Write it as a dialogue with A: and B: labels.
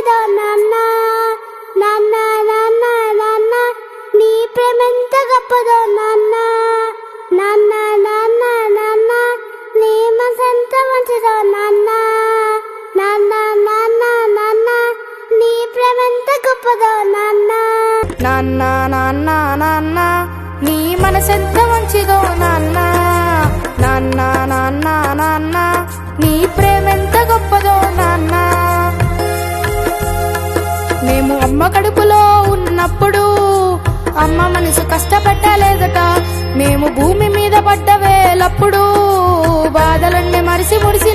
A: మంచిదో నాన్న నాన్న నాన్న నాన్న నీ ప్రేమెంత గొప్పదో నాన్న నాన్న నాన్న నాన్న నీ మనసెంత మంచిదో నాన్న నాన్న నాన్న నాన్న నీ ప్రేమెంత గొప్పదో నాన్న
B: నాన్న నాన్న నాన్న నీ మనసెంత మంచిదో నాన్న నాన్న నాన్న నాన్న నీ ప్రేమెంత గొప్పదో నాన్న. మేము అమ్మ కడుపులో ఉన్నప్పుడు అమ్మ మనసు కష్టపెట్టలేదట. మేము భూమి మీద పడ్డ వేలప్పుడు బాధలన్నీ మరిసి మురిసి